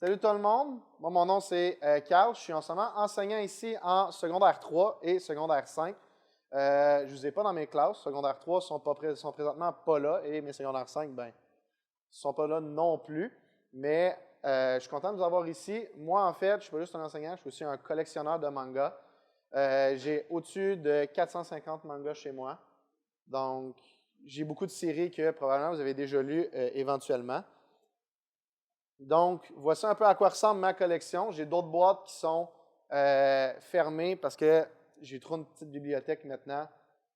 Salut tout le monde. Moi, mon nom c'est Carl. Je suis en ce moment enseignant ici en secondaire 3 et secondaire 5. Je ne vous ai pas dans mes classes. Secondaire 3 sont présentement pas là et mes secondaires 5, ben, sont pas là non plus. Mais je suis content de vous avoir ici. Moi, en fait, je ne suis pas juste un enseignant, je suis aussi un collectionneur de mangas. J'ai au-dessus de 450 mangas chez moi. Donc, j'ai beaucoup de séries que probablement vous avez déjà lues éventuellement. Donc, voici un peu à quoi ressemble ma collection. J'ai d'autres boîtes qui sont fermées parce que j'ai trop une petite bibliothèque maintenant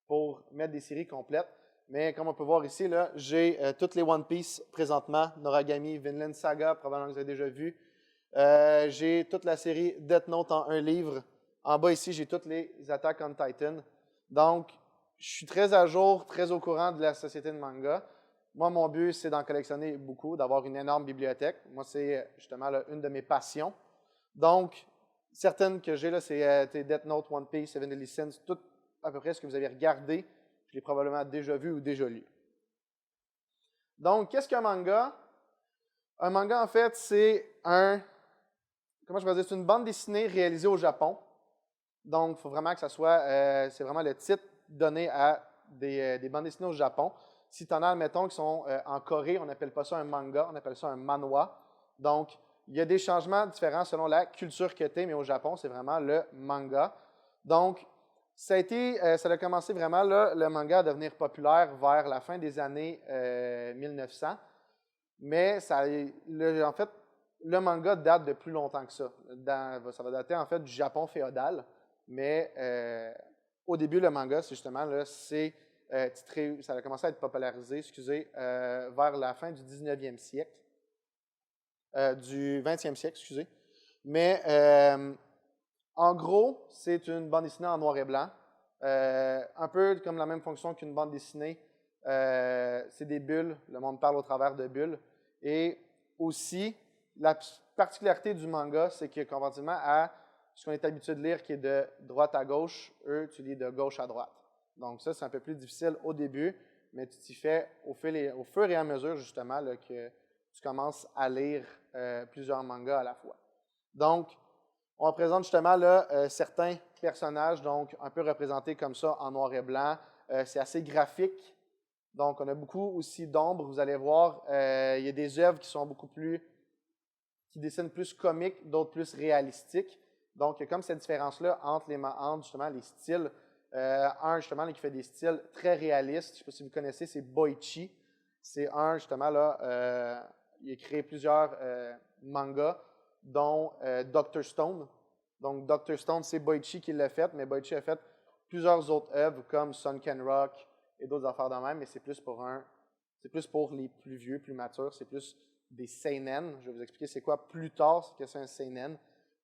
pour mettre des séries complètes. Mais comme on peut voir ici, j'ai toutes les One Piece présentement, Noragami, Vinland Saga, probablement que vous avez déjà vu. J'ai toute la série Death Note en un livre. En bas ici, j'ai toutes les Attack on Titan. Donc, je suis très à jour, très au courant de la société de manga. Moi, mon but, c'est d'en collectionner beaucoup, d'avoir une énorme bibliothèque. Moi, c'est justement là, une de mes passions. Donc, certaines que j'ai, là, c'est Death Note, One Piece, Seven Deadly Sins, tout à peu près ce que vous avez regardé, je l'ai probablement déjà vu ou déjà lu. Donc, qu'est-ce qu'un manga? Un manga, en fait, c'est comment je peux dire, c'est une bande dessinée réalisée au Japon. Donc, il faut vraiment que ça soit, c'est vraiment le titre donné à des bandes dessinées au Japon. Si tu en as, admettons, qui sont en Corée, on n'appelle pas ça un manga, on appelle ça un manhwa. Donc, il y a des changements différents selon la culture que tu es, mais au Japon, c'est vraiment le manga. Donc, ça a commencé vraiment, là, le manga à devenir populaire vers la fin des années 1900. Mais en fait, le manga date de plus longtemps que ça. Ça va dater, en fait, du Japon féodal. Mais au début, le manga, c'est justement, là, ça a commencé à être popularisé, vers la fin du 19e siècle, du 20e siècle, excusez. Mais en gros, c'est une bande dessinée en noir et blanc, un peu comme la même fonction qu'une bande dessinée. C'est des bulles, le monde parle au travers de bulles. Et aussi, la particularité du manga, c'est que comparativement à ce qu'on est habitué de lire, qui est de droite à gauche, eux, tu lis de gauche à droite. Donc ça, c'est un peu plus difficile au début, mais tu t'y fais au fur et à mesure, justement, là, que tu commences à lire plusieurs mangas à la fois. Donc, on représente justement là, certains personnages, donc un peu représentés comme ça en noir et blanc. C'est assez graphique. Donc, on a beaucoup aussi d'ombre. Vous allez voir, il y a des œuvres qui dessinent plus comiques, d'autres plus réalistiques. Donc, il y a comme cette différence-là entre justement les styles. Un, justement, là, qui fait des styles très réalistes. Je ne sais pas si vous connaissez, c'est Boichi. C'est un, justement, là, il a créé plusieurs mangas, dont Dr. Stone. Donc, Dr. Stone, c'est Boichi qui l'a fait, mais Boichi a fait plusieurs autres œuvres comme Sunken Rock et d'autres affaires de même, mais c'est plus pour les plus vieux, plus matures, c'est plus des seinen. Je vais vous expliquer c'est quoi plus tard ce que c'est un seinen,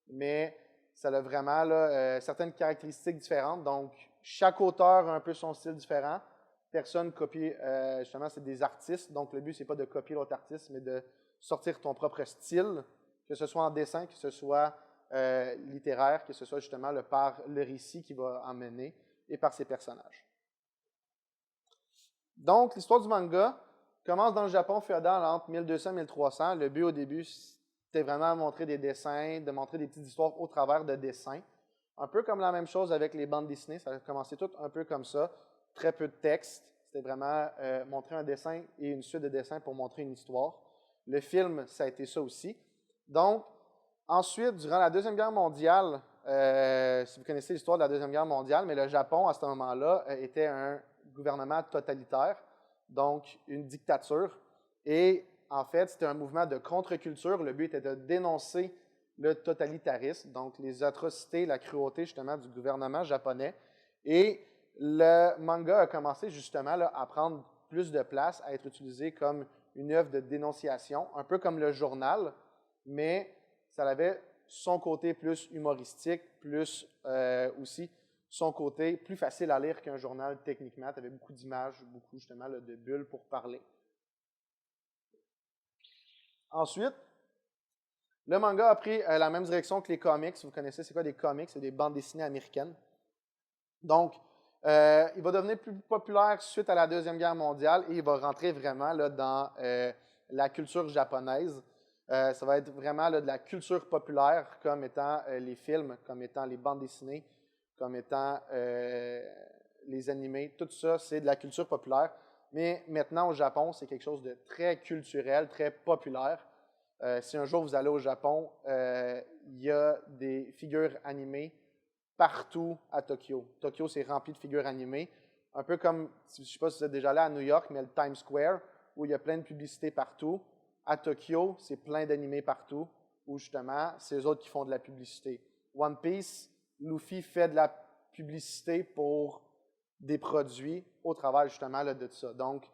mais ça a vraiment là, certaines caractéristiques différentes. Donc, chaque auteur a un peu son style différent. Personne copie, justement, c'est des artistes. Donc, le but, c'est pas de copier l'autre artiste, mais de sortir ton propre style, que ce soit en dessin, que ce soit littéraire, que ce soit justement par le récit qui va emmener et par ses personnages. Donc, l'histoire du manga commence dans le Japon féodal entre 1200 et 1300. Le but au début, c'était vraiment de montrer des dessins, de montrer des petites histoires au travers de dessins. Un peu comme la même chose avec les bandes dessinées, ça a commencé tout un peu comme ça. Très peu de texte. C'était vraiment montrer un dessin et une suite de dessins pour montrer une histoire. Le film, ça a été ça aussi. Donc, ensuite, durant la Deuxième Guerre mondiale, si vous connaissez l'histoire de la Deuxième Guerre mondiale, mais le Japon, à ce moment-là, était un gouvernement totalitaire, donc une dictature. Et en fait, c'était un mouvement de contre-culture. Le but était de dénoncer le totalitarisme, donc les atrocités, la cruauté justement du gouvernement japonais. Et le manga a commencé justement là, à prendre plus de place, à être utilisé comme une œuvre de dénonciation, un peu comme le journal, mais ça avait son côté plus humoristique, plus aussi son côté plus facile à lire qu'un journal techniquement. Tu avais beaucoup d'images, beaucoup justement là, de bulles pour parler. Ensuite, le manga a pris la même direction que les comics. Vous connaissez, c'est quoi des comics? C'est des bandes dessinées américaines. Donc, il va devenir plus populaire suite à la Deuxième Guerre mondiale et il va rentrer vraiment là, dans la culture japonaise. Ça va être vraiment là, de la culture populaire, comme étant les films, comme étant les bandes dessinées, comme étant les animés. Tout ça, c'est de la culture populaire. Mais maintenant, au Japon, c'est quelque chose de très culturel, très populaire. Si un jour vous allez au Japon, il y a des figures animées partout à Tokyo. Tokyo, c'est rempli de figures animées. Un peu comme, je ne sais pas si vous êtes déjà allé à New York, mais le Times Square, où il y a plein de publicités partout. À Tokyo, c'est plein d'animés partout, où justement, c'est eux autres qui font de la publicité. One Piece, Luffy fait de la publicité pour des produits au travers justement là, de ça. Donc,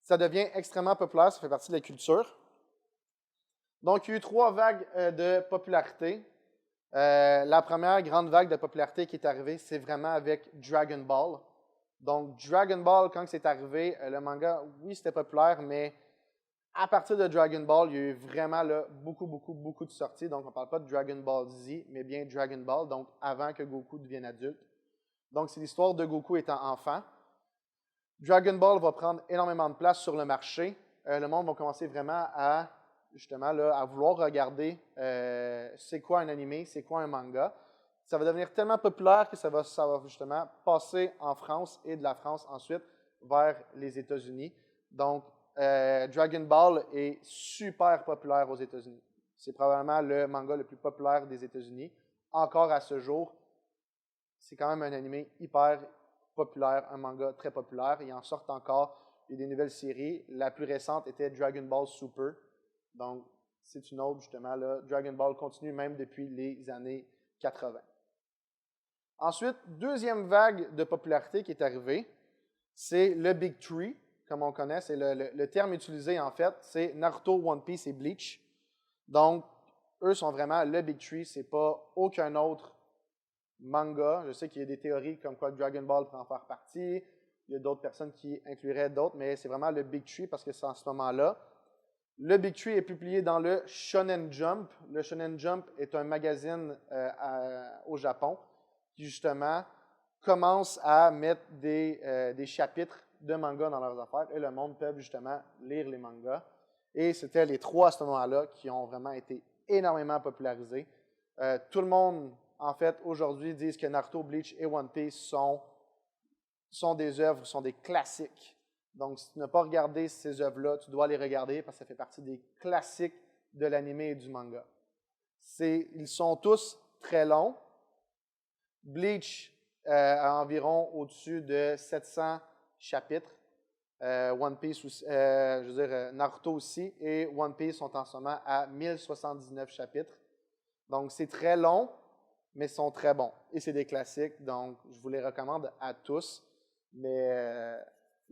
ça devient extrêmement populaire, ça fait partie de la culture. Donc, il y a eu 3 vagues de popularité. La première grande vague de popularité qui est arrivée, c'est vraiment avec Dragon Ball. Donc, Dragon Ball, quand c'est arrivé, le manga, oui, c'était populaire, mais à partir de Dragon Ball, il y a eu vraiment là, beaucoup de sorties. Donc, on ne parle pas de Dragon Ball Z, mais bien Dragon Ball, donc avant que Goku devienne adulte. Donc, c'est l'histoire de Goku étant enfant. Dragon Ball va prendre énormément de place sur le marché. Le monde va commencer vraiment à, justement, là, à vouloir regarder c'est quoi un animé, c'est quoi un manga. Ça va devenir tellement populaire que ça va justement passer en France et de la France ensuite vers les États-Unis. Donc, Dragon Ball est super populaire aux États-Unis. C'est probablement le manga le plus populaire des États-Unis. Encore à ce jour, c'est quand même un animé hyper populaire, un manga très populaire. Il en sort encore. Il y a des nouvelles séries. La plus récente était Dragon Ball Super. Donc, c'est une autre, justement. Là. Dragon Ball continue même depuis les années 80. Ensuite, deuxième vague de popularité qui est arrivée, c'est le Big Three, comme on connaît. C'est le terme utilisé, en fait, c'est Naruto, One Piece et Bleach. Donc, eux sont vraiment le Big Three. C'est pas aucun autre manga. Je sais qu'il y a des théories comme quoi Dragon Ball peut en faire partie. Il y a d'autres personnes qui incluraient d'autres, mais c'est vraiment le Big Three parce que c'est en ce moment-là. Le Big Three est publié dans le Shonen Jump. Le Shonen Jump est un magazine au Japon qui, justement, commence à mettre des chapitres de manga dans leurs affaires et le monde peut, justement, lire les mangas. Et c'était les 3 à ce moment-là qui ont vraiment été énormément popularisés. Tout le monde en fait, aujourd'hui, disent que Naruto, Bleach et One Piece sont des œuvres, sont des classiques. Donc, si tu n'as pas regardé ces œuvres-là, tu dois les regarder parce que ça fait partie des classiques de l'anime et du manga. Ils sont tous très longs. Bleach a environ au-dessus de 700 chapitres. One Piece, Naruto aussi, et One Piece sont en ce moment à 1079 chapitres. Donc, c'est très long, mais sont très bons. Et c'est des classiques, donc je vous les recommande à tous. Mais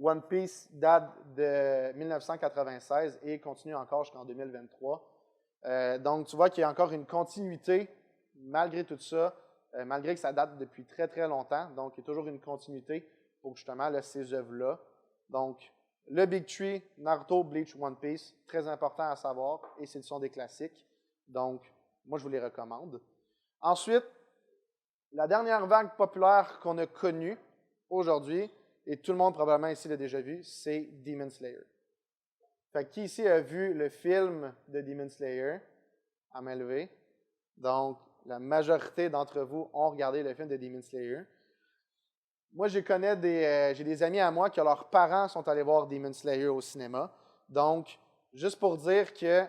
One Piece date de 1996 et continue encore jusqu'en 2023. Donc tu vois qu'il y a encore une continuité malgré tout ça, malgré que ça date depuis très très longtemps. Donc il y a toujours une continuité pour justement là, ces œuvres-là. Donc le Big Three, Naruto, Bleach, One Piece, très important à savoir et ce sont des classiques. Donc moi je vous les recommande. Ensuite, la dernière vague populaire qu'on a connue aujourd'hui, et tout le monde probablement ici l'a déjà vu, c'est Demon Slayer. Fait qui ici a vu le film de Demon Slayer à main levée? Donc, la majorité d'entre vous ont regardé le film de Demon Slayer. Moi, j'ai des amis à moi que leurs parents sont allés voir Demon Slayer au cinéma. Donc, juste pour dire que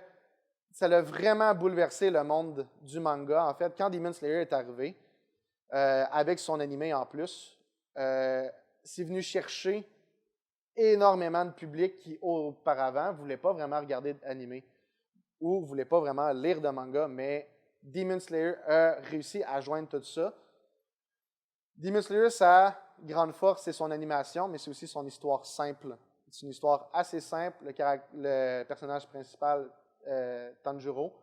ça a vraiment bouleversé le monde du manga. En fait, quand Demon Slayer est arrivé, avec son animé en plus, c'est venu chercher énormément de public qui, auparavant, ne voulait pas vraiment regarder d'animé ou ne voulait pas vraiment lire de manga, mais Demon Slayer a réussi à joindre tout ça. Demon Slayer, sa grande force, c'est son animation, mais c'est aussi son histoire simple. C'est une histoire assez simple. Le personnage principal, Tanjiro,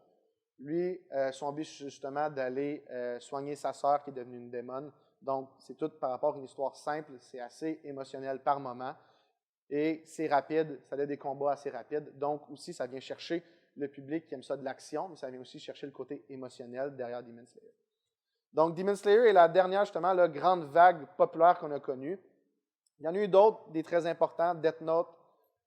lui, son but, c'est justement d'aller soigner sa sœur qui est devenue une démone. Donc, c'est tout par rapport à une histoire simple. C'est assez émotionnel par moment. Et c'est rapide. Ça a des combats assez rapides. Donc, aussi, ça vient chercher le public qui aime ça de l'action, mais ça vient aussi chercher le côté émotionnel derrière Demon Slayer. Donc, Demon Slayer est la dernière, justement, la grande vague populaire qu'on a connue. Il y en a eu d'autres, des très importants. Death Note,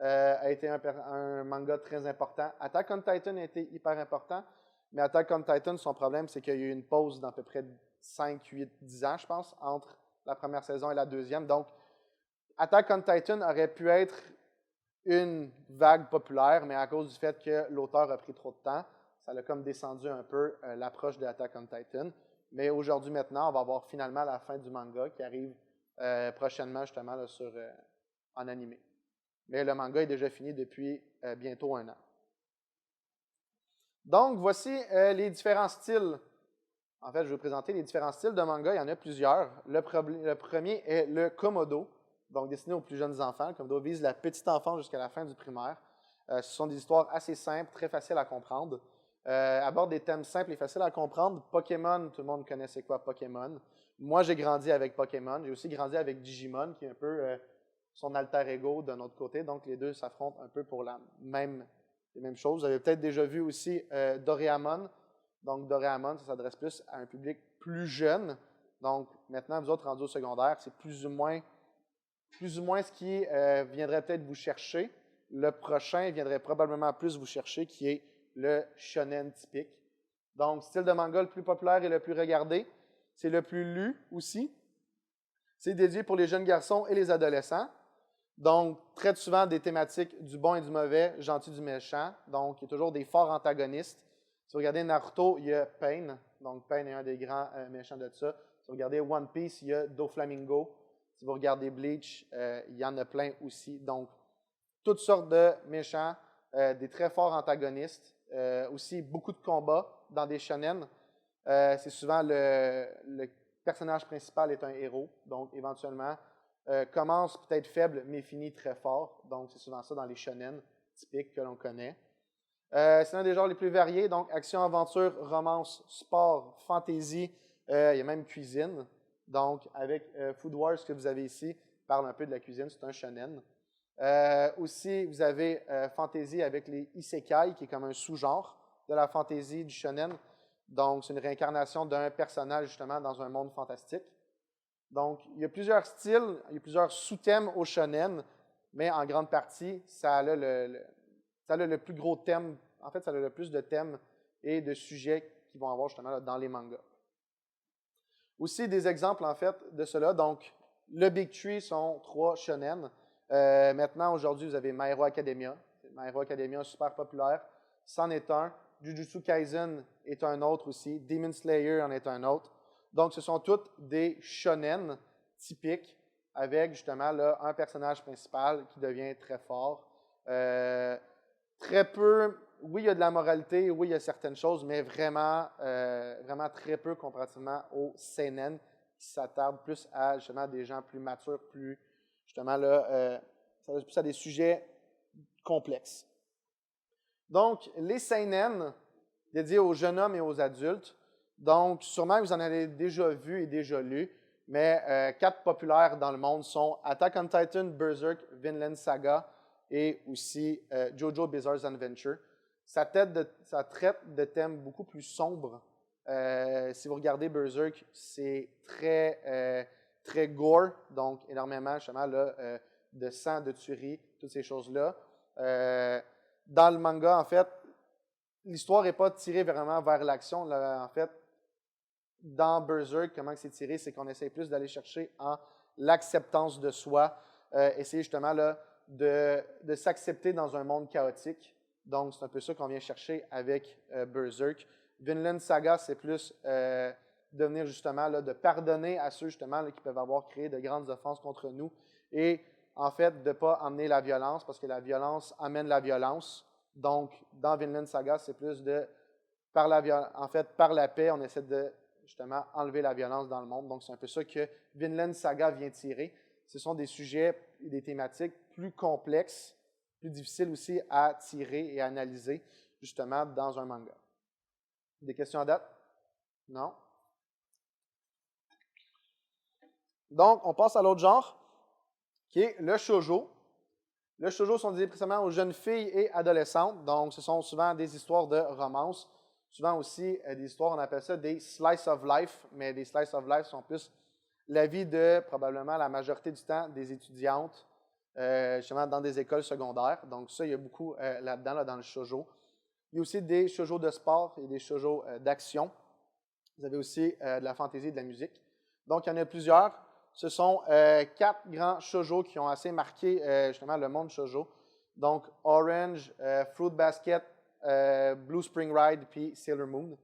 a été un manga très important. Attack on Titan a été hyper important, mais Attack on Titan, son problème, c'est qu'il y a eu une pause d'à peu près 5, 8, 10 ans, je pense, entre la première saison et la deuxième. Donc, Attack on Titan aurait pu être une vague populaire, mais à cause du fait que l'auteur a pris trop de temps, ça a comme descendu un peu l'approche de Attack on Titan. Mais aujourd'hui, maintenant, on va avoir finalement la fin du manga qui arrive prochainement, justement, là, en animé. Mais le manga est déjà fini depuis bientôt 1 an. Donc, voici les différents styles. En fait, je vais vous présenter les différents styles de manga. Il y en a plusieurs. Le premier est le Komodo, donc destiné aux plus jeunes enfants. Le Komodo vise la petite enfance jusqu'à la fin du primaire. Ce sont des histoires assez simples, très faciles à comprendre. Aborde des thèmes simples et faciles à comprendre. Pokémon, tout le monde connaît c'est quoi Pokémon. Moi, j'ai grandi avec Pokémon. J'ai aussi grandi avec Digimon, qui est un peu son alter ego d'un autre côté. Donc, les deux s'affrontent un peu pour les mêmes choses. Vous avez peut-être déjà vu aussi Doraemon. Donc, Doraemon, ça s'adresse plus à un public plus jeune. Donc, maintenant, vous autres rendus au secondaire, c'est plus ou moins ce qui viendrait peut-être vous chercher. Le prochain viendrait probablement plus vous chercher, qui est le shonen typique. Donc, style de manga le plus populaire et le plus regardé. C'est le plus lu aussi. C'est dédié pour les jeunes garçons et les adolescents. Donc, traite souvent des thématiques du bon et du mauvais, gentil du méchant. Donc, il y a toujours des forts antagonistes. Si vous regardez Naruto, il y a Pain. Donc, Pain est un des grands méchants de ça. Si vous regardez One Piece, il y a Doflamingo. Si vous regardez Bleach, il y en a plein aussi. Donc, toutes sortes de méchants, des très forts antagonistes. Aussi, beaucoup de combats dans des shonen. C'est souvent le personnage principal est un héros. Donc, éventuellement, commence peut-être faible, mais finit très fort. Donc, c'est souvent ça dans les shonen typiques que l'on connaît. C'est un des genres les plus variés. Donc, action, aventure, romance, sport, fantasy. Il y a même cuisine. Donc, avec Food Wars que vous avez ici, parle un peu de la cuisine. C'est un shonen. Aussi, vous avez fantasy avec les isekai, qui est comme un sous-genre de la fantasy du shonen. Donc, c'est une réincarnation d'un personnage, justement, dans un monde fantastique. Donc, il y a plusieurs styles, il y a plusieurs sous-thèmes au shonen, mais en grande partie, ça a le plus gros thème. En fait, ça a le plus de thèmes et de sujets qu'ils vont avoir, justement, là, dans les mangas. Aussi, des exemples, en fait, de cela. Donc, le Big Three sont 3 shonen. Maintenant, aujourd'hui, vous avez My Hero Academia. My Hero Academia, super populaire. C'en est un. Jujutsu Kaisen est un autre aussi. Demon Slayer en est un autre. Donc, ce sont toutes des shonen typiques avec, justement, là, un personnage principal qui devient très fort. Très peu, oui, il y a de la moralité, oui, il y a certaines choses, mais vraiment, vraiment très peu comparativement au seinen qui s'attarde plus à, justement, des gens plus matures, plus, justement, là, ça va plus à des sujets complexes. Donc, les seinen, dédiés aux jeunes hommes et aux adultes. Donc, sûrement vous en avez déjà vu et déjà lu, mais 4 populaires dans le monde sont Attack on Titan, Berserk, Vinland Saga et aussi JoJo Bizarre Adventure. Ça traite de thèmes beaucoup plus sombres. Si vous regardez Berserk, c'est très gore, donc énormément justement là, de sang, de tuerie, toutes ces choses-là. Dans le manga, en fait, l'histoire n'est pas tirée vraiment vers l'action. En fait, dans Berserk, comment c'est tiré, c'est qu'on essaie plus d'aller chercher en l'acceptance de soi, essayer justement là, de s'accepter dans un monde chaotique. Donc, c'est un peu ça qu'on vient chercher avec Berserk. Vinland Saga, c'est plus devenir justement là, de pardonner à ceux justement là, qui peuvent avoir créé de grandes offenses contre nous et en fait de ne pas amener la violence parce que la violence amène la violence. Donc, dans Vinland Saga, c'est plus par la paix, on essaie de justement enlever la violence dans le monde. Donc, c'est un peu ça que Vinland Saga vient tirer. Ce sont des sujets et des thématiques plus complexes, plus difficiles aussi à tirer et à analyser, justement, dans un manga. Des questions à date? Non? Donc, on passe à l'autre genre, qui est le shoujo. Le shoujo sont dédiés précisément aux jeunes filles et adolescentes. Donc, ce sont souvent des histoires de romance. Souvent aussi des histoires, on appelle ça des slice of life, mais des slice of life sont plus la vie de probablement la majorité du temps des étudiantes justement dans des écoles secondaires. Donc ça, il y a beaucoup là-dedans, là, dans le shoujo. Il y a aussi des shoujo de sport et des shoujo d'action. Vous avez aussi de la fantaisie et de la musique. Donc, il y en a plusieurs. Ce sont 4 grands shoujo qui ont assez marqué justement le monde shoujo. Donc, Orange, Fruit Basket, Blue Spring Ride, puis Sailor Moon.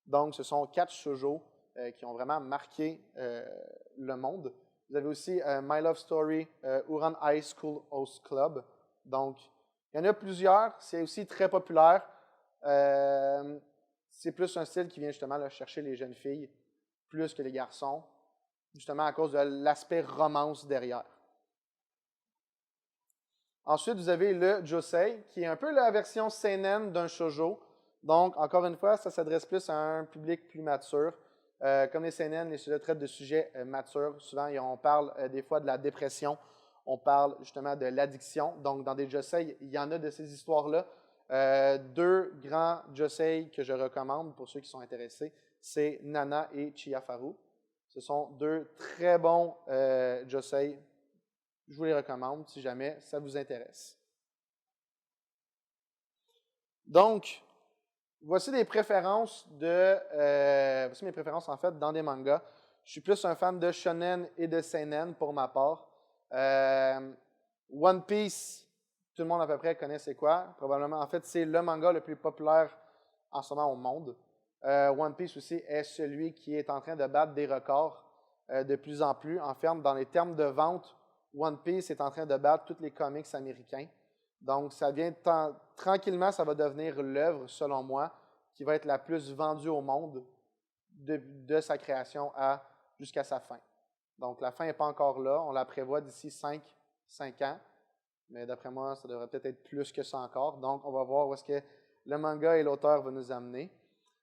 Donc, ce sont 4 shoujo qui ont vraiment marqué le monde. Vous avez aussi My Love Story, Ouran High School Host Club. Donc, il y en a plusieurs. C'est aussi très populaire. C'est plus un style qui vient justement là, chercher les jeunes filles plus que les garçons, justement à cause de l'aspect romance derrière. Ensuite, vous avez le josei, qui est un peu la version seinen d'un shoujo. Donc, encore une fois, ça s'adresse plus à un public plus mature. Comme les seinen, les sujets traitent de sujets matures. Souvent, on parle des fois de la dépression. On parle justement de l'addiction. Donc, dans des josei, il y en a de ces histoires-là. 2 grands josei que je recommande pour ceux qui sont intéressés, c'est Nana et Chiyafaru. Ce sont 2 très bons josei. Je vous les recommande si jamais ça vous intéresse. Donc, voici des préférences voici mes préférences en fait dans des mangas. Je suis plus un fan de shonen et de seinen pour ma part. One Piece, tout le monde à peu près connaît c'est quoi. Probablement, en fait, c'est le manga le plus populaire en ce moment au monde. One Piece aussi est celui qui est en train de battre des records de plus en plus. En fait, dans les termes de vente, One Piece est en train de battre tous les comics américains. Donc, ça vient tranquillement, ça va devenir l'œuvre, selon moi, qui va être la plus vendue au monde de sa création jusqu'à sa fin. Donc, la fin n'est pas encore là. On la prévoit d'ici 5 ans. Mais d'après moi, ça devrait peut-être être plus que ça encore. Donc, on va voir où est-ce que le manga et l'auteur vont nous amener.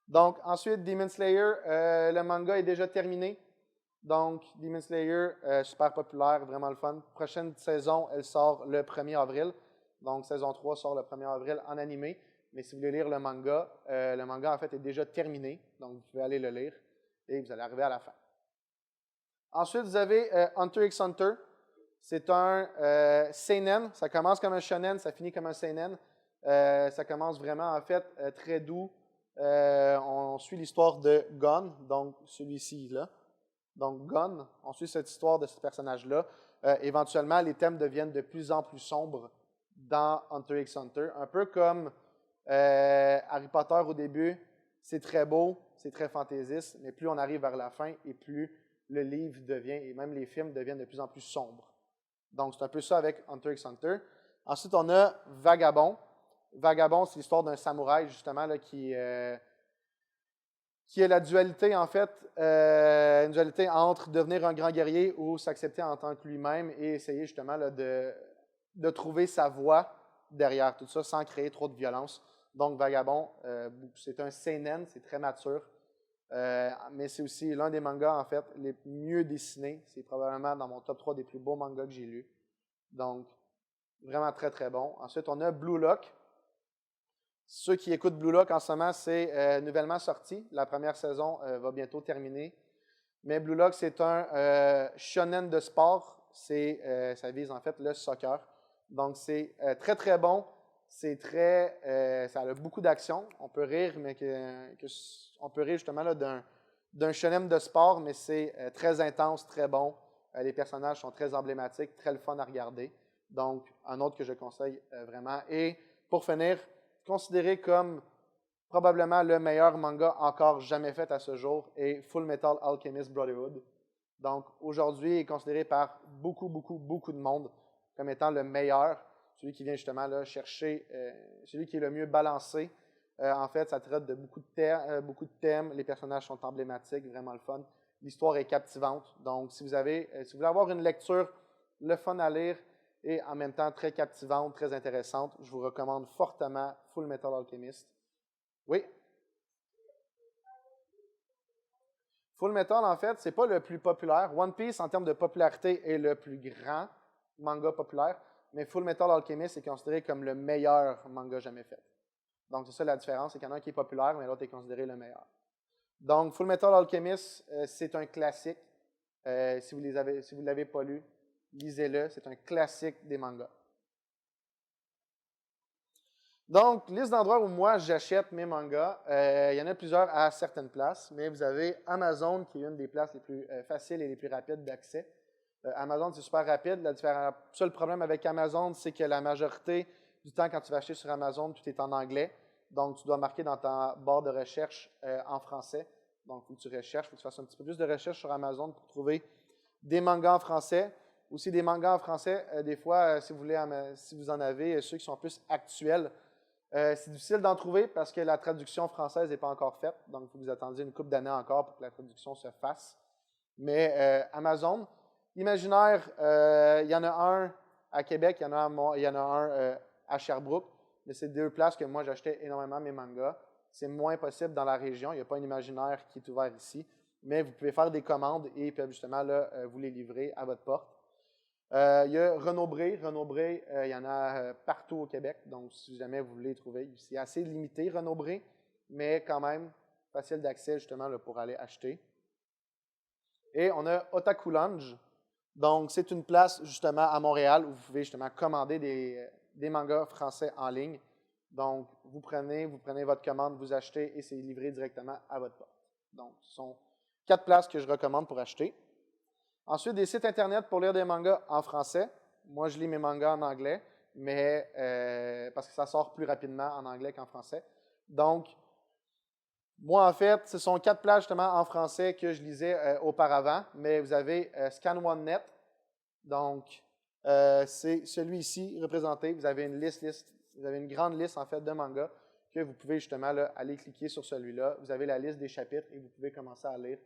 Donc, ensuite, Demon Slayer, le manga est déjà terminé. Donc, Demon Slayer, super populaire, vraiment le fun. Prochaine saison, elle sort le 1er avril. Donc, saison 3 sort le 1er avril en animé. Mais si vous voulez lire le manga en fait est déjà terminé. Donc, vous pouvez aller le lire et vous allez arriver à la fin. Ensuite, vous avez Hunter x Hunter. C'est un seinen. Ça commence comme un shonen, ça finit comme un seinen. Ça commence vraiment, en fait, très doux. On suit l'histoire de Gon, donc celui-ci là. Donc Gon, on suit cette histoire de ce personnage-là. Éventuellement, les thèmes deviennent de plus en plus sombres dans Hunter x Hunter. Un peu comme Harry Potter au début, c'est très beau, c'est très fantaisiste, mais plus on arrive vers la fin et plus le livre devient, et même les films deviennent de plus en plus sombres. Donc, c'est un peu ça avec Hunter x Hunter. Ensuite, on a Vagabond. Vagabond, c'est l'histoire d'un samouraï, justement, là, qui est la dualité, en fait, une dualité entre devenir un grand guerrier ou s'accepter en tant que lui-même et essayer, justement, là, de trouver sa voie derrière tout ça sans créer trop de violence. Donc, Vagabond, c'est un seinen, c'est très mature. Mais c'est aussi l'un des mangas, en fait, les mieux dessinés. C'est probablement dans mon top 3 des plus beaux mangas que j'ai lus. Donc, vraiment très, très bon. Ensuite, on a Blue Lock. Ceux qui écoutent Blue Lock en ce moment, c'est nouvellement sorti. La première saison va bientôt terminer. Mais Blue Lock, c'est un shonen de sport. Ça vise, en fait, le soccer. Donc, c'est très, très bon. Ça a beaucoup d'action. On peut rire, mais on peut rire justement là, d'un shonen de sport, mais c'est très intense, très bon. Les personnages sont très emblématiques, très le fun à regarder. Donc, un autre que je conseille vraiment. Et pour finir, considéré comme probablement le meilleur manga encore jamais fait à ce jour est Full Metal Alchemist Brotherhood. Donc, aujourd'hui, il est considéré par beaucoup, beaucoup, beaucoup de monde comme étant le meilleur. Celui qui vient justement là, chercher, celui qui est le mieux balancé. En fait, ça traite de beaucoup de thèmes. Les personnages sont emblématiques, vraiment le fun. L'histoire est captivante. Donc, si vous voulez avoir une lecture, le fun à lire et en même temps très captivante, très intéressante, je vous recommande fortement Full Metal Alchemist. Oui? Full Metal, en fait, c'est pas le plus populaire. One Piece, en termes de popularité, est le plus grand manga populaire. Mais Full Metal Alchemist est considéré comme le meilleur manga jamais fait. Donc, c'est ça la différence, c'est qu'il y en a un qui est populaire, mais l'autre est considéré le meilleur. Donc, Full Metal Alchemist, c'est un classique. Si vous ne l'avez pas lu, lisez-le, c'est un classique des mangas. Donc, liste d'endroits où moi j'achète mes mangas. Il y en a plusieurs à certaines places, mais vous avez Amazon qui est une des places les plus faciles et les plus rapides d'accès. Amazon, c'est super rapide. Le seul problème avec Amazon, c'est que la majorité du temps, quand tu vas acheter sur Amazon, tout est en anglais. Donc, tu dois marquer dans ta barre de recherche en français. Donc, il faut que tu recherches, il faut que tu fasses un petit peu plus de recherche sur Amazon pour trouver des mangas en français. Aussi des mangas en français, des fois, si vous en avez, ceux qui sont plus actuels, c'est difficile d'en trouver parce que la traduction française n'est pas encore faite. Donc, il faut que vous attendiez une couple d'années encore pour que la traduction se fasse. Mais Amazon, Imaginaire, il y en a un à Québec, il y en a un à Sherbrooke. Mais c'est deux places que moi, j'achetais énormément mes mangas. C'est moins possible dans la région. Il n'y a pas un imaginaire qui est ouvert ici. Mais vous pouvez faire des commandes et ils peuvent justement là, vous les livrer à votre porte. Il y a Renaud-Bré. Renaud-Bré, il y en a partout au Québec. Donc, si jamais vous voulez les trouver, c'est assez limité, Renaud-Bré, mais quand même facile d'accès justement là, pour aller acheter. Et on a Otaku Lounge. Donc, c'est une place justement à Montréal où vous pouvez justement commander des mangas français en ligne. Donc, vous prenez votre commande, vous achetez et c'est livré directement à votre porte. Donc, ce sont 4 places que je recommande pour acheter. Ensuite, des sites Internet pour lire des mangas en français. Moi, je lis mes mangas en anglais, mais parce que ça sort plus rapidement en anglais qu'en français. Donc, moi, en fait, ce sont 4 places justement en français que je lisais auparavant, mais vous avez Scan1net. Donc, c'est celui-ci représenté. Vous avez vous avez une grande liste en fait de mangas que vous pouvez justement là, aller cliquer sur celui-là. Vous avez la liste des chapitres et vous pouvez commencer à lire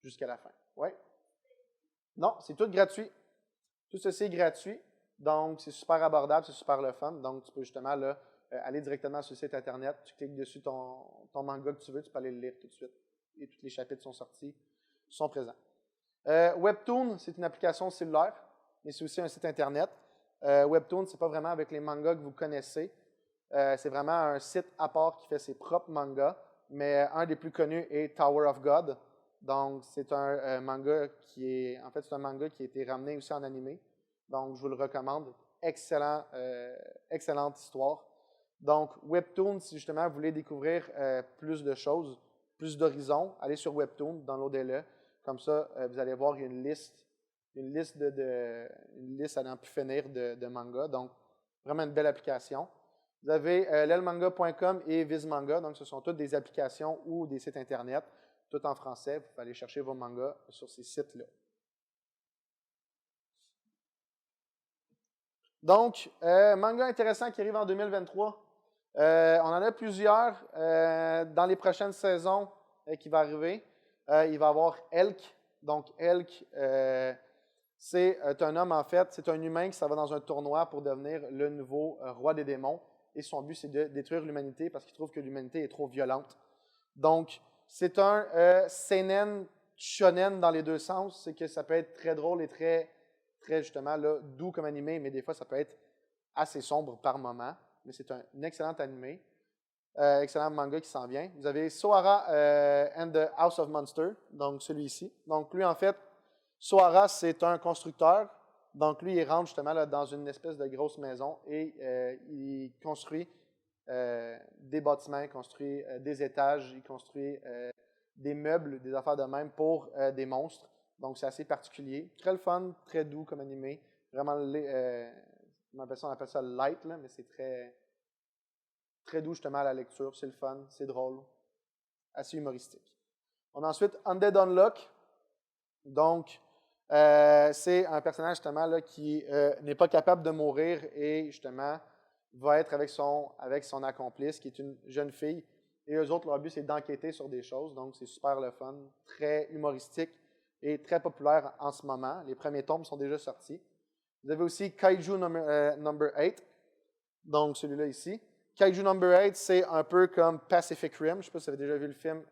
jusqu'à la fin. Oui? Non, c'est tout gratuit. Tout ceci est gratuit. Donc, c'est super abordable, c'est super le fun. Donc, tu peux justement là, aller directement sur le site Internet, tu cliques dessus ton manga que tu veux, tu peux aller le lire tout de suite. Et tous les chapitres sont sortis, sont présents. Webtoon, c'est une application cellulaire, mais c'est aussi un site Internet. Webtoon, ce n'est pas vraiment avec les mangas que vous connaissez. C'est vraiment un site à part qui fait ses propres mangas, mais un des plus connus est Tower of God. Donc, c'est un manga qui est, en fait, c'est un manga qui a été ramené aussi en animé. Donc, je vous le recommande. Excellente histoire. Donc, Webtoon, si justement vous voulez découvrir plus de choses, plus d'horizons, allez sur Webtoon, downloadez-le. Comme ça, vous allez voir une liste à n'en plus finir de mangas. Donc, vraiment une belle application. Vous avez lelmanga.com et Vizmanga. Donc, ce sont toutes des applications ou des sites Internet, tout en français. Vous pouvez aller chercher vos mangas sur ces sites-là. Donc, manga intéressant qui arrive en 2023. On en a plusieurs dans les prochaines saisons qui vont arriver. Il va y avoir Elk. Donc, Elk, c'est un homme, en fait, c'est un humain qui s'en va dans un tournoi pour devenir le nouveau roi des démons. Et son but, c'est de détruire l'humanité parce qu'il trouve que l'humanité est trop violente. Donc, c'est un seinen shonen dans les deux sens. C'est que ça peut être très drôle et très justement là, doux comme animé, mais des fois, ça peut être assez sombre par moment. Mais c'est un excellent animé. Excellent manga qui s'en vient. Vous avez Sohara and the House of Monsters, donc celui-ci. Donc lui, en fait, Sohara, c'est un constructeur. Donc lui, il rentre justement là, dans une espèce de grosse maison et il construit des bâtiments, il construit des étages, il construit des meubles, des affaires de même pour des monstres. Donc c'est assez particulier. Très le fun, très doux comme animé. Vraiment, on appelle ça light, là, mais c'est très doux justement à la lecture. C'est le fun, c'est drôle, assez humoristique. On a ensuite Undead Unluck. Donc, c'est un personnage justement là, qui n'est pas capable de mourir et justement va être avec son accomplice, qui est une jeune fille. Et eux autres, leur but, c'est d'enquêter sur des choses. Donc, c'est super le fun, très humoristique et très populaire en ce moment. Les premiers tomes sont déjà sortis. Vous avez aussi Kaiju Number 8. Donc, celui-là ici. Kaiju Number 8, c'est un peu comme Pacific Rim. Je ne sais pas si vous avez déjà vu le film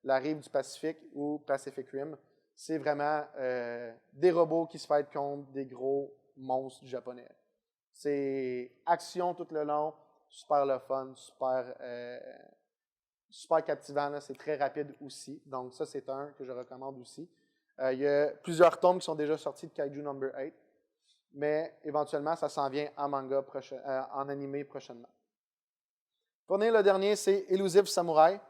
La rive du Pacifique ou Pacific Rim. C'est vraiment des robots qui se fightent contre des gros monstres japonais. C'est action tout le long, super le fun, super captivant. C'est très rapide aussi. Donc ça, c'est un que je recommande aussi. Il y a plusieurs tomes qui sont déjà sortis de Kaiju Number 8. mais éventuellement, ça s'en vient en manga, en animé prochainement. Pour finir, le dernier, c'est Elusive Samurai.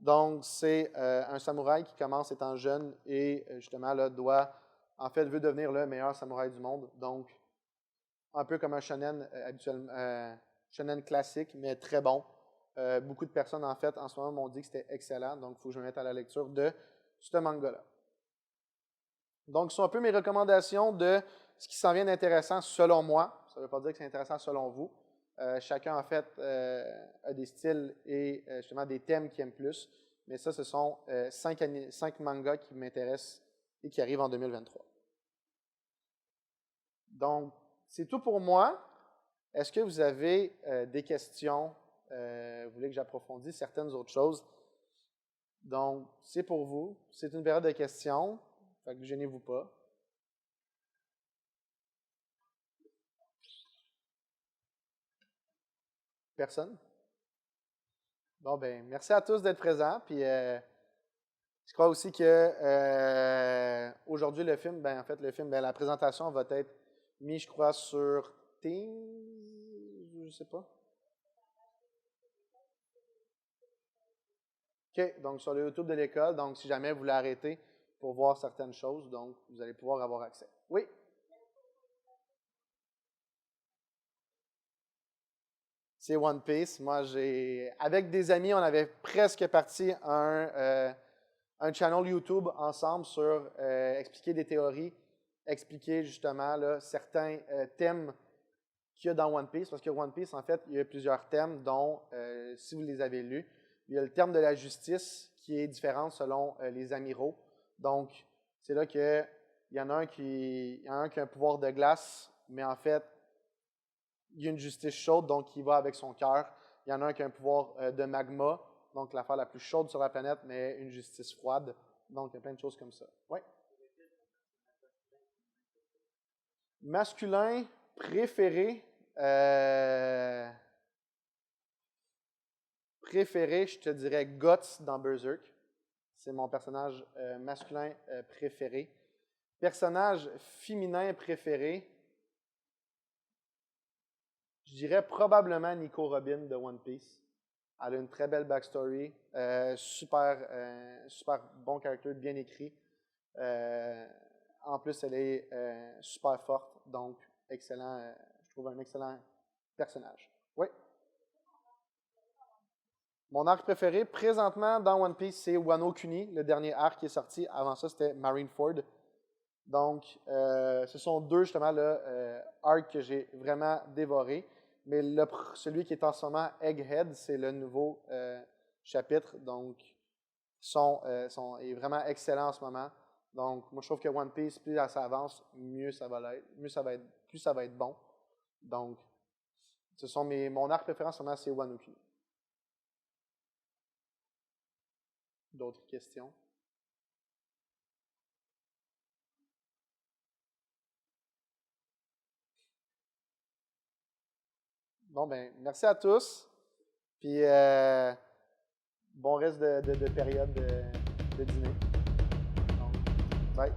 Donc, c'est un samouraï qui commence étant jeune et justement là, veut devenir le meilleur samouraï du monde. Donc, un peu comme un shonen shonen classique, mais très bon. Beaucoup de personnes, en fait, en ce moment m'ont dit que c'était excellent. Donc, il faut que je me mette à la lecture de ce manga-là. Donc, ce sont un peu mes recommandations de ce qui s'en vient d'intéressant selon moi. Ça ne veut pas dire que c'est intéressant selon vous. Chacun, en fait, a des styles et justement des thèmes qu'il aime plus. Mais ça, ce sont 5 mangas qui m'intéressent et qui arrivent en 2023. Donc, c'est tout pour moi. Est-ce que vous avez des questions? Vous voulez que j'approfondisse certaines autres choses? Donc, c'est pour vous. C'est une période de questions. Fait que gênez-vous pas. Personne? Bon, ben, merci à tous d'être présents. Puis, je crois aussi que aujourd'hui, le film, ben, en fait, la présentation va être mise, je crois, sur Teams, je sais pas. OK, donc sur le YouTube de l'école. Donc, si jamais vous voulez arrêter pour voir certaines choses, donc vous allez pouvoir avoir accès. Oui? C'est One Piece. Moi, avec des amis, on avait presque parti un channel YouTube ensemble sur expliquer des théories, expliquer justement là, certains thèmes qu'il y a dans One Piece. Parce que One Piece, en fait, il y a plusieurs thèmes, dont, si vous les avez lus, il y a le terme de la justice qui est différent selon les amiraux. Donc, c'est là qu'il y en a un qui a un pouvoir de glace, mais en fait, il y a une justice chaude, donc il va avec son cœur. Il y en a un qui a un pouvoir de magma, donc l'affaire la plus chaude sur la planète, mais une justice froide. Donc, il y a plein de choses comme ça. Oui? Masculin préféré. Je te dirais Guts dans Berserk. C'est mon personnage masculin préféré. Personnage féminin préféré. Je dirais probablement Nico Robin de One Piece. Elle a une très belle backstory, super bon caractère, bien écrit. En plus, elle est super forte, donc excellent. Je trouve un excellent personnage. Oui. Mon arc préféré, présentement dans One Piece, c'est Wano Kuni, le dernier arc qui est sorti. Avant ça, c'était Marineford. Donc, ce sont deux, justement, arcs que j'ai vraiment dévorés. Mais celui qui est en ce moment Egghead, c'est le nouveau chapitre. Donc, est vraiment excellent en ce moment. Donc, moi, je trouve que One Piece, plus ça avance, mieux ça va être, plus ça va être bon. Donc, ce sont mon arc préféré en ce moment, c'est Wano Kuni. D'autres questions? Bon, ben, merci à tous. Puis, bon reste de période de dîner. Donc, bye.